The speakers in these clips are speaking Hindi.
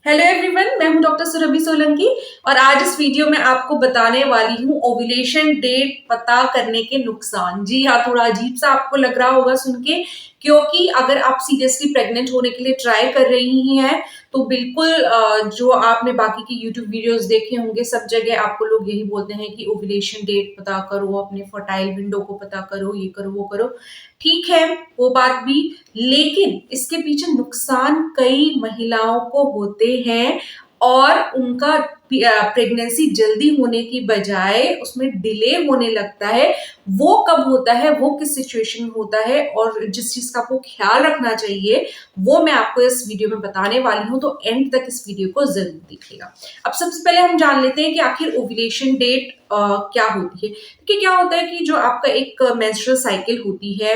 हेलो एवरीवन, मैं हूं डॉक्टर सुरभि सोलंकी और आज इस वीडियो में आपको बताने वाली हूं ओव्यूलेशन डेट पता करने के नुकसान। जी हाँ, थोड़ा अजीब सा आपको लग रहा होगा सुन के, क्योंकि अगर आप सीरियसली प्रेग्नेंट होने के लिए ट्राई कर रही हैं तो बिल्कुल जो आपने बाकी की यूट्यूब वीडियोस देखे होंगे, सब जगह आपको लोग यही बोलते हैं कि ओव्यूलेशन डेट पता करो, अपने फर्टाइल विंडो को पता करो, ये करो वो करो। ठीक है, वो बात भी, लेकिन इसके पीछे नुकसान कई महिलाओं को होते हैं और उनका प्रेगनेंसी जल्दी होने की बजाय उसमें डिले होने लगता है। वो कब होता है, वो किस सिचुएशन में होता है और जिस चीज का आपको ख्याल रखना चाहिए वो मैं आपको इस वीडियो में बताने वाली हूं, तो एंड तक इस वीडियो को जरूर देखिएगा। अब सबसे पहले हम जान लेते हैं कि आखिर ओव्यूलेशन डेट क्या होती है। कि क्या होता है कि जो आपका एक मेंस्ट्रुअल साइकिल होती है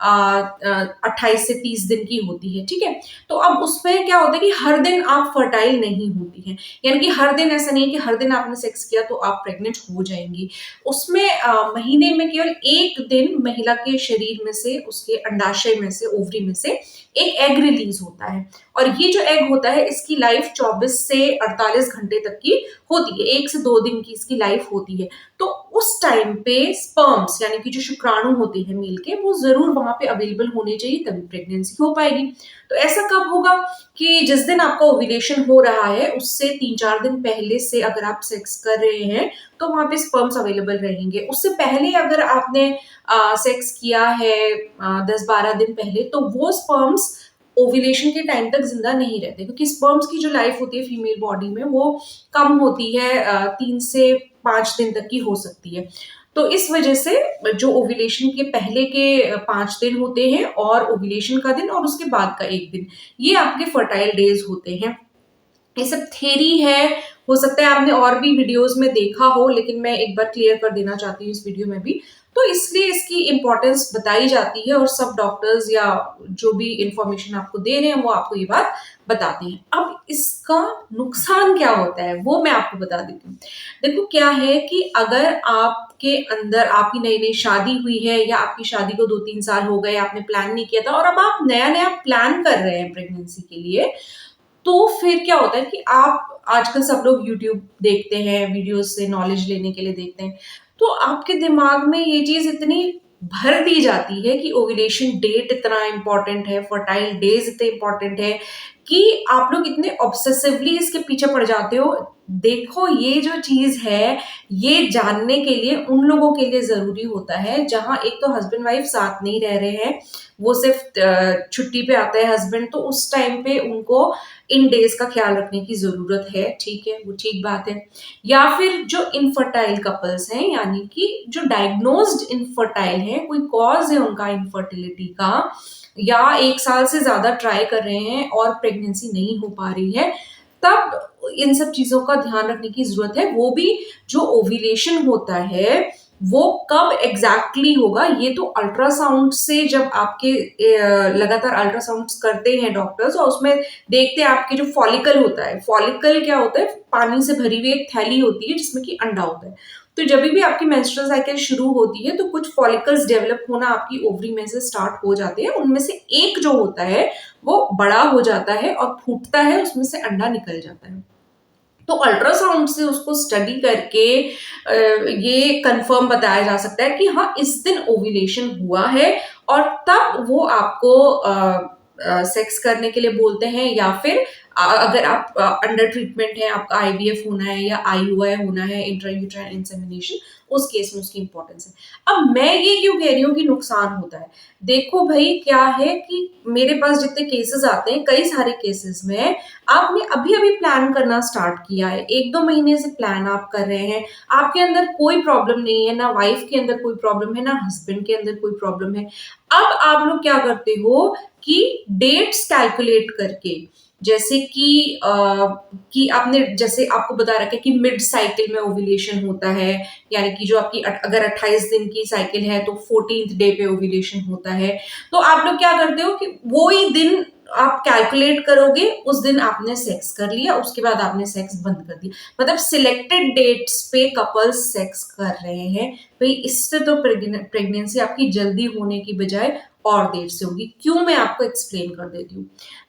28 से 30 दिन की होती है, ठीक है। तो अब उसमें क्या होता है कि हर दिन आप फर्टाइल नहीं होती हैं, यानी कि हर दिन ऐसा नहीं है कि हर दिन आपने सेक्स किया तो आप प्रेग्नेंट हो जाएंगी। उसमें महीने में केवल एक दिन महिला के शरीर में से, उसके अंडाशय में से, ओवरी में से एक एग रिलीज होता है और ये जो एग होता है इसकी लाइफ 24 से 48 घंटे तक की होती है, 1 से 2 दिन की इसकी लाइफ होती है। तो उस टाइम पे स्पर्म्स यानी कि जो शुक्राणु होते हैं मेल के, वो जरूर वहां पे अवेलेबल होने चाहिए, तभी प्रेगनेंसी हो पाएगी। तो ऐसा कब होगा कि जिस दिन आपका ओव्यूलेशन हो रहा है उससे 3-4 दिन पहले से अगर आप सेक्स कर रहे हैं तो वहां पे स्पर्म्स अवेलेबल रहेंगे। उससे पहले अगर आपने सेक्स किया है 10-12 दिन पहले, तो वो स्पर्म्स ओव्यूलेशन के टाइम तक जिंदा नहीं रहते, क्योंकि स्पर्म्स की जो लाइफ होती है फीमेल बॉडी में वो कम होती है, 3 से 5 दिन तक की हो सकती है। तो इस वजह से जो ओव्यूलेशन के पहले के 5 दिन होते हैं और ओव्यूलेशन का दिन और उसके बाद का एक दिन, ये आपके फर्टाइल डेज होते हैं। ये सब थ्योरी है, हो सकता है आपने और भी वीडियोस में देखा हो, लेकिन मैं एक बार क्लियर कर देना चाहती हूँ इस वीडियो में भी। तो इसलिए इसकी इंपॉर्टेंस बताई जाती है और सब डॉक्टर्स या जो भी इंफॉर्मेशन आपको दे रहे हैं वो आपको ये बात बताते हैं। अब इसका नुकसान क्या होता है वो मैं आपको बता देती हूँ। देखो क्या है कि अगर आपके अंदर, आपकी नई नई शादी हुई है या आपकी शादी को 2-3 साल हो गए, आपने प्लान नहीं किया था और अब आप नया नया प्लान कर रहे हैं प्रेगनेंसी के लिए, तो फिर क्या होता है कि आप, आजकल सब लोग यूट्यूब देखते हैं, वीडियोस से नॉलेज लेने के लिए देखते हैं, तो आपके दिमाग में ये चीज इतनी भर दी जाती है कि ओव्यूलेशन डेट इतना इंपॉर्टेंट है, फर्टाइल डेज इतने इंपॉर्टेंट है कि आप लोग इतने ऑब्सेसिवली इसके पीछे पड़ जाते हो। देखो, ये जो चीज है ये जानने के लिए उन लोगों के लिए जरूरी होता है जहां एक तो हस्बैंड वाइफ साथ नहीं रह रहे हैं, वो सिर्फ छुट्टी पे आता है हस्बैंड, तो उस टाइम पे उनको इन डेज का ख्याल रखने की जरूरत है, ठीक है, वो ठीक बात है। या फिर जो इनफर्टाइल कपल्स हैं, यानी कि जो डायग्नोज्ड इनफर्टाइल हैं, कोई कॉज है उनका इनफर्टिलिटी का, या 1 साल से ज्यादा ट्राई कर रहे हैं और प्रेगनेंसी नहीं हो पा रही है, तब इन सब चीजों का ध्यान रखने की जरूरत है। वो भी जो ओव्यूलेशन होता है वो कब एग्जैक्टली होगा, ये तो अल्ट्रासाउंड से, जब आपके लगातार अल्ट्रासाउंड करते हैं डॉक्टर्स और उसमें देखते हैं आपके जो फॉलिकल होता है, फॉलिकल क्या होता है, पानी से भरी हुई एक थैली होती है जिसमें कि अंडा होता है। तो जब भी आपकी मेंस्ट्रुअल साइकिल शुरू होती है तो कुछ फॉलिकल्स डेवलप होना आपकी ओवरी में से स्टार्ट हो जाते हैं, उनमें से एक जो होता है वो बड़ा हो जाता है और फूटता है, उसमें से अंडा निकल जाता है। तो अल्ट्रासाउंड से उसको स्टडी करके ये कंफर्म बताया जा सकता है कि हाँ, इस दिन ओव्यूलेशन हुआ है, और तब वो आपको सेक्स करने के लिए बोलते हैं। या फिर अगर आप अंडर ट्रीटमेंट है, आपका आईवीएफ होना है या आईयूआई होना है, इंट्रायूट्राइन इंसेमिनेशन, उस केस में उसकी इंपॉर्टेंस है। अब मैं ये क्यों कह रही हूँ कि नुकसान होता है, देखो भाई, क्या है कि मेरे पास जितने केसेस आते हैं, कई सारे केसेस में आपने अभी अभी प्लान करना स्टार्ट किया है, 1-2 महीने से प्लान आप कर रहे हैं, आपके अंदर कोई प्रॉब्लम नहीं है, ना वाइफ के अंदर कोई प्रॉब्लम है, ना हस्बैंड के अंदर कोई प्रॉब्लम है। अब आप लोग क्या करते हो कि डेट्स कैलकुलेट करके, जैसे कि आपने, जैसे आपको बता रखा है कि मिड साइकिल में ओव्यूलेशन होता है, यानी कि जो आपकी अगर 28 दिन की साइकिल है तो 14th डे पे ओव्यूलेशन होता है। तो आप लोग क्या करते हो कि वो ही दिन आप कैलकुलेट करोगे, उस दिन आपने सेक्स कर लिया, उसके बाद आपने सेक्स बंद कर दिया, मतलब सिलेक्टेड डेट्स पे कपल्स सेक्स कर रहे हैं। भाई, इससे तो प्रेगनेंसी आपकी जल्दी होने की बजाय और देर से होगी। क्यों, मैं आपको एक्सप्लेन कर देती हूँ।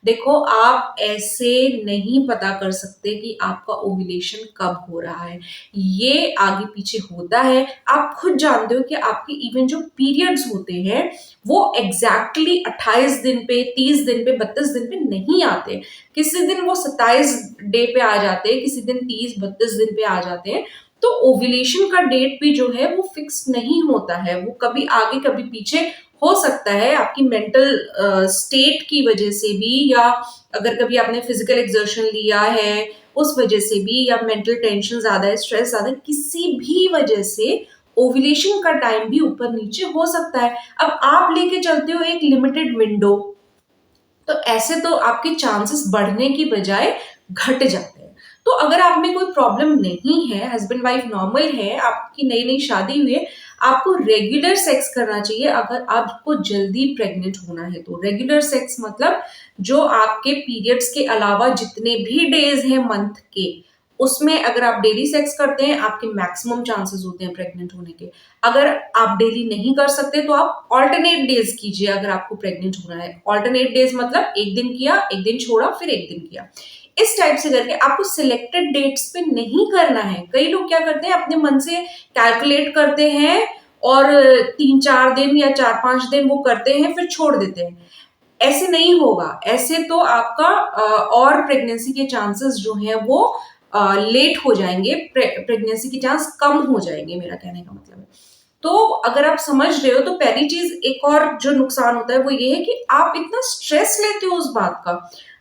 देखो, आप ऐसे नहीं पता कर सकते कि आपका ओव्यूलेशन कब हो रहा है, ये आगे पीछे होता है। आप खुद जानते हो कि आपके इवन जो पीरियड्स होते हैं वो एग्जैक्टली 28 दिन पे, 30 दिन पे, 32 दिन पे नहीं आते। किसी दिन वो 27 डे पे आ जाते हैं, किसी दिन 30-32 दिन पे आ जाते हैं। तो ओव्यूलेशन का डेट भी जो है वो फिक्स नहीं होता है, वो कभी आगे कभी पीछे हो सकता है, आपकी मेंटल स्टेट की वजह से भी, या अगर कभी आपने फिजिकल एक्सर्शन लिया है उस वजह से भी, या मेंटल टेंशन ज्यादा है, स्ट्रेस ज्यादा है, किसी भी वजह से ओव्यूलेशन का टाइम भी ऊपर नीचे हो सकता है। अब आप लेके चलते हो एक लिमिटेड विंडो, तो ऐसे तो आपके चांसेस बढ़ने की बजाय घट जाते हैं। तो अगर आप में कोई प्रॉब्लम नहीं है, हस्बैंड वाइफ नॉर्मल है, आपकी नई नई शादी हुई है, आपको रेगुलर सेक्स करना चाहिए। अगर आपको जल्दी प्रेग्नेंट होना है तो रेगुलर सेक्स मतलब जो आपके पीरियड्स के अलावा जितने भी डेज हैं मंथ के, उसमें अगर आप डेली सेक्स करते हैं, आपके मैक्सिमम चांसेस होते हैं प्रेग्नेंट होने के। अगर आप डेली नहीं कर सकते तो आप ऑल्टरनेट डेज कीजिए। अगर आपको प्रेग्नेंट होना है, ऑल्टरनेट डेज मतलब एक दिन किया, एक दिन छोड़ा, फिर एक दिन किया, इस टाइप से करके। आपको सिलेक्टेड डेट्स पे नहीं करना है। कई लोग क्या करते हैं, अपने मन से कैलकुलेट करते हैं और 3-4 दिन या 4-5 दिन वो करते हैं, फिर छोड़ देते हैं। ऐसे नहीं होगा। ऐसे तो आपका और प्रेगनेंसी के चांसेस जो हैं वो लेट हो जाएंगे, प्रेगनेंसी के चांस कम हो जाएंगे, मेरा कहने का मतलब है। तो अगर आप समझ रहे हो, तो पहली चीज एक और जो नुकसान होता है वो ये है कि आप इतना स्ट्रेस लेते हो उस बात का।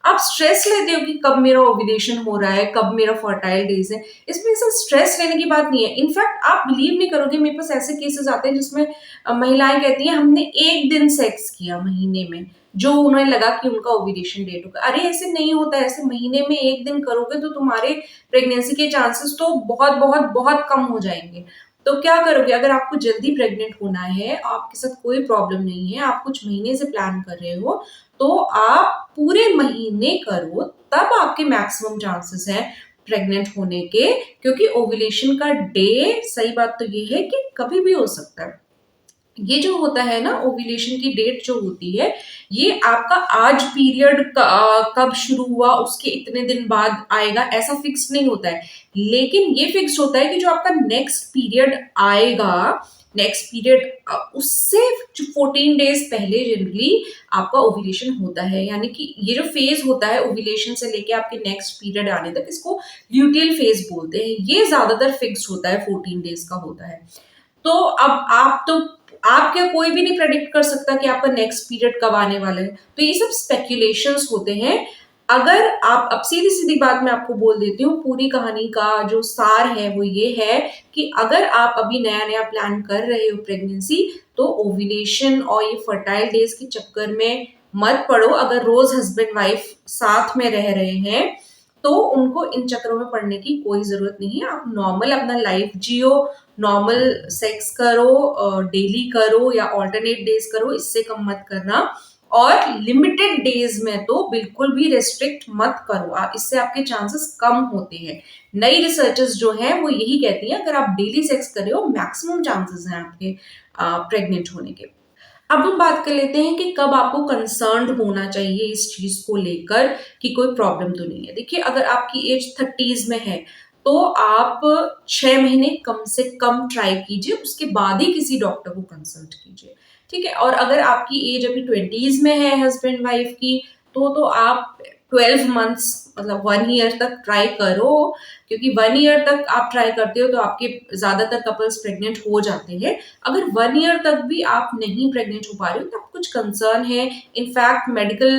आप स्ट्रेस लेते हो कि कब मेरा ओव्यूलेशन हो रहा है, कब मेरा फर्टाइल डेज है। इसमें ऐसा स्ट्रेस लेने की बात नहीं है। इनफैक्ट आप बिलीव नहीं करोगे, मेरे पास ऐसे केसेस आते हैं जिसमें महिलाएं कहती हैं हमने एक दिन सेक्स किया महीने में, जो उन्हें लगा कि उनका ओव्यूलेशन डेट होगा। अरे ऐसे नहीं होता है। ऐसे महीने में एक दिन करोगे तो तुम्हारे प्रेगनेंसी के चांसेस तो बहुत बहुत बहुत कम हो जाएंगे। तो क्या करोगे, अगर आपको जल्दी प्रेग्नेंट होना है, आपके साथ कोई प्रॉब्लम नहीं है, आप कुछ महीने से प्लान कर रहे हो, तो आप पूरे महीने करो, तब आपके मैक्सिमम चांसेस हैं प्रेग्नेंट होने के। क्योंकि ओव्यूलेशन का डे, सही बात तो ये है कि कभी भी हो सकता है। ये जो होता है ना, ओव्यूलेशन की डेट जो होती है, ये आपका आज पीरियड कब शुरू हुआ उसके इतने दिन बाद आएगा, ऐसा फिक्स नहीं होता है। लेकिन ये फिक्स होता है कि जो आपका नेक्स्ट पीरियड आएगा, नेक्स्ट पीरियड उससे 14 डेज पहले जनरली आपका ओव्यूलेशन होता है। यानी कि ये जो फेज होता है ओव्यूलेशन से लेके आपके नेक्स्ट पीरियड आने तक, इसको ल्यूटियल फेज बोलते हैं। ये ज्यादातर फिक्स होता है, 14 डेज का होता है। तो अब आप क्या, कोई भी नहीं प्रेडिक्ट कर सकता कि आपका नेक्स्ट पीरियड कब आने वाला है। तो ये सब स्पेक्यूलेशंस होते हैं। अगर आप, अब सीधी सीधी बात मैं आपको बोल देती हूँ, पूरी कहानी का जो सार है वो ये है कि अगर आप अभी नया नया प्लान कर रहे हो प्रेगनेंसी, तो ओव्यूलेशन और ये फर्टाइल डेज के चक्कर में मत पड़ो। अगर रोज हस्बैंड वाइफ साथ में रह रहे हैं तो उनको इन चक्करों में पड़ने की कोई जरूरत नहीं है। आप नॉर्मल अपना लाइफ जियो, नॉर्मल सेक्स करो, डेली करो या ऑल्टरनेट डेज करो, इससे कम मत करना। और लिमिटेड डेज में तो बिल्कुल भी रेस्ट्रिक्ट मत करो, इससे आपके चांसेस कम होते हैं। नई रिसर्चेस जो हैं वो यही कहती हैं, अगर आप डेली सेक्स कर रहे हो, मैक्सिमम चांसेस हैं आपके प्रेग्नेंट होने के। अब हम बात कर लेते हैं कि कब आपको कंसर्न्ड होना चाहिए इस चीज को लेकर कि कोई प्रॉब्लम तो नहीं है। देखिए, अगर आपकी एज 30s में है तो आप 6 महीने कम से कम ट्राई कीजिए, उसके बाद ही किसी डॉक्टर को कंसल्ट कीजिए। ठीक है। और अगर आपकी एज अभी 20s में है हस्बैंड वाइफ की, तो आप 12 मंथ्स मतलब 1 ईयर तक ट्राई करो। क्योंकि 1 ईयर तक आप ट्राई करते हो तो आपके ज्यादातर कपल्स प्रेग्नेंट हो जाते हैं। अगर 1 ईयर तक भी आप नहीं प्रेग्नेंट हो पा रहे हो तो आप कुछ कंसर्न है। इनफैक्ट मेडिकल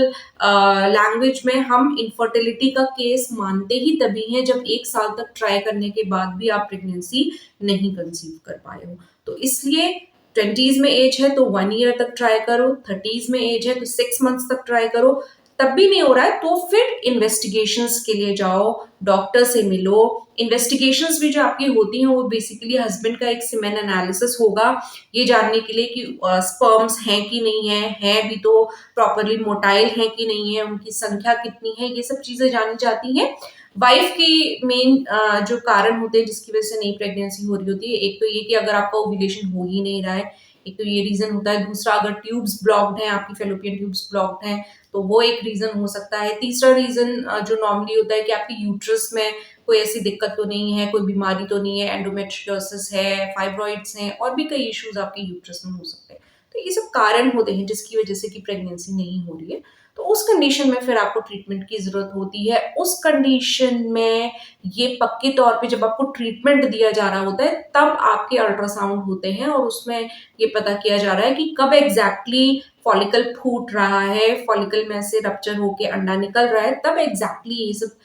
लैंग्वेज में हम इनफर्टिलिटी का केस मानते ही तभी है जब 1 साल तक ट्राई करने के बाद भी आप प्रेगनेंसी नहीं कंसीव कर पाए हो। तो इसलिए 20s में एज है तो 1 ईयर तक ट्राई करो, 30s में एज है तो 6 मंथ्स तक ट्राई करो। तब भी नहीं हो रहा है तो फिर इन्वेस्टिगेशंस के लिए जाओ, डॉक्टर से मिलो। इन्वेस्टिगेशंस भी जो आपकी होती हैं वो बेसिकली हस्बैंड का एक सीमेन एनालिसिस होगा, ये जानने के लिए कि स्पर्म्स हैं कि नहीं है भी तो प्रॉपरली मोटाइल है कि नहीं है, उनकी संख्या कितनी है, ये सब चीजें जानी जाती हैं। वाइफ की मेन जो कारण होते हैं जिसकी वजह से नई प्रेगनेंसी हो रही होती है, एक तो ये कि अगर आपका ओव्यूलेशन हो ही नहीं रहा है, एक तो ये रीजन होता है। दूसरा, अगर ट्यूब्स ब्लॉक्ड हैं, आपकी फेलोपियन ट्यूब्स ब्लॉक्ड हैं, तो वो एक रीजन हो सकता है। तीसरा रीजन जो नॉर्मली होता है कि आपकी यूट्रस में कोई ऐसी दिक्कत तो नहीं है, कोई बीमारी तो नहीं है, एंडोमेट्रियोसिस है, फाइब्रॉइड्स हैं, और भी कई इश्यूज आपके यूट्रस में हो सकते हैं। तो ये सब कारण होते हैं जिसकी वजह से कि प्रेगनेंसी नहीं हो रही है। तो उस कंडीशन में फिर आपको ट्रीटमेंट की जरूरत होती है। उस कंडीशन में ये पक्के तौर पे जब आपको ट्रीटमेंट दिया जा रहा होता है, तब आपके अल्ट्रासाउंड होते हैं और उसमें ये पता किया जा रहा है कि कब एग्जैक्टली फॉलिकल फूट रहा है, फॉलिकल में से रप्चर होके अंडा निकल रहा है, तब एग्जैक्टली ये सब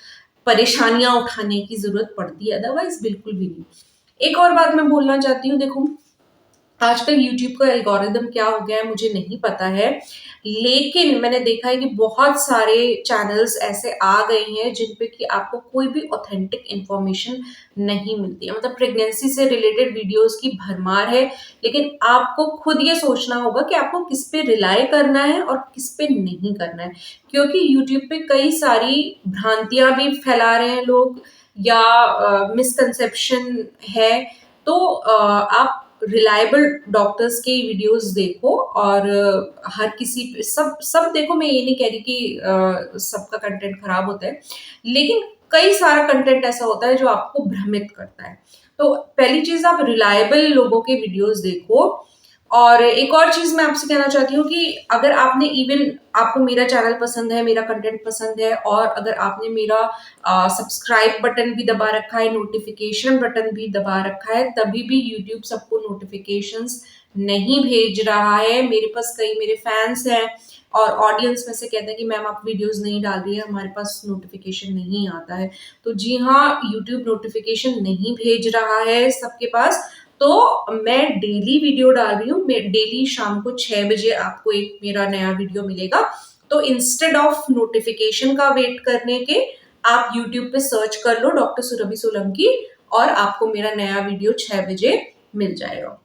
परेशानियां उठाने की जरूरत पड़ती है, अदरवाइज बिल्कुल भी नहीं। एक और बात मैं बोलना चाहती हूँ, देखो आजकल यूट्यूब का एल्गोरिदम क्या हो गया है मुझे नहीं पता है, लेकिन मैंने देखा है कि बहुत सारे चैनल्स ऐसे आ गए हैं जिन पे कि आपको कोई भी ऑथेंटिक इंफॉर्मेशन नहीं मिलती है। मतलब प्रेगनेंसी से रिलेटेड वीडियोस की भरमार है, लेकिन आपको खुद ये सोचना होगा कि आपको किस पे रिलाई करना है और किस पे नहीं करना है, क्योंकि यूट्यूब पे कई सारी भ्रांतियां भी फैला रहे हैं लोग, या मिसकंसेप्शन है। तो आप रिलायबल डॉक्टर्स के वीडियोस देखो, और हर किसी सब सब देखो। मैं ये नहीं कह रही कि सबका कंटेंट खराब होता है, लेकिन कई सारा कंटेंट ऐसा होता है जो आपको भ्रमित करता है। तो पहली चीज, आप रिलायबल लोगों के वीडियोस देखो। और एक और चीज मैं आपसे कहना चाहती हूँ कि अगर आपने इवन आपको मेरा चैनल पसंद है, मेरा कंटेंट पसंद है, और अगर आपने मेरा सब्सक्राइब बटन भी दबा रखा है, नोटिफिकेशन बटन भी दबा रखा है, तभी भी यूट्यूब सबको नोटिफिकेशंस नहीं भेज रहा है। मेरे पास कई मेरे फैंस हैं और ऑडियंस में से कहते हैं कि मैम आप वीडियोस नहीं डाल रही है, हमारे पास नोटिफिकेशन नहीं आता है। तो जी हाँ, यूट्यूब नोटिफिकेशन नहीं भेज रहा है सबके पास। तो मैं डेली वीडियो डाल रही हूँ, मैं डेली शाम को 6 बजे आपको एक मेरा नया वीडियो मिलेगा। तो इंस्टेड ऑफ नोटिफिकेशन का वेट करने के, आप यूट्यूब पे सर्च कर लो डॉक्टर सुरभि सोलंकी, और आपको मेरा नया वीडियो 6 बजे मिल जाएगा।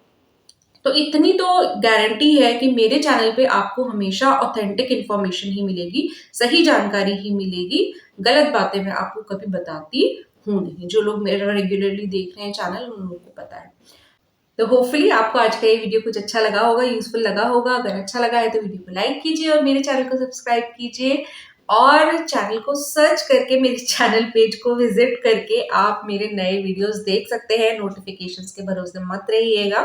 तो इतनी तो गारंटी है कि मेरे चैनल पे आपको हमेशा ऑथेंटिक इन्फॉर्मेशन ही मिलेगी, सही जानकारी ही मिलेगी। गलत बातें मैं आपको कभी बताती हूँ नहीं। जो लोग मेरा रेगुलरली देख रहे हैं चैनल, उन लोगों को पता है। तो होपफुली आपको आज का ये वीडियो कुछ अच्छा लगा होगा, यूजफुल लगा होगा। अगर अच्छा लगा है तो वीडियो को लाइक कीजिए और मेरे चैनल को सब्सक्राइब कीजिए, और चैनल को सर्च करके मेरे चैनल पेज को विजिट करके आप मेरे नए वीडियोस देख सकते हैं। नोटिफिकेशंस के भरोसे मत रहिएगा।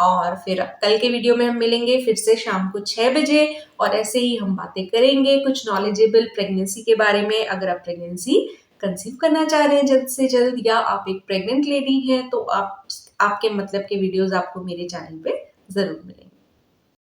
और फिर कल के वीडियो में हम मिलेंगे फिर से शाम को 6 बजे, और ऐसे ही हम बातें करेंगे कुछ नॉलेजेबल प्रेगनेंसी के बारे में। अगर आप प्रेगनेंसी कंसीव करना चाह रहे हैं जल्द से जल्द, या आप एक प्रेग्नेंट लेडी हैं, तो आपके मतलब के वीडियोस आपको मेरे चैनल पे जरूर मिलेंगे।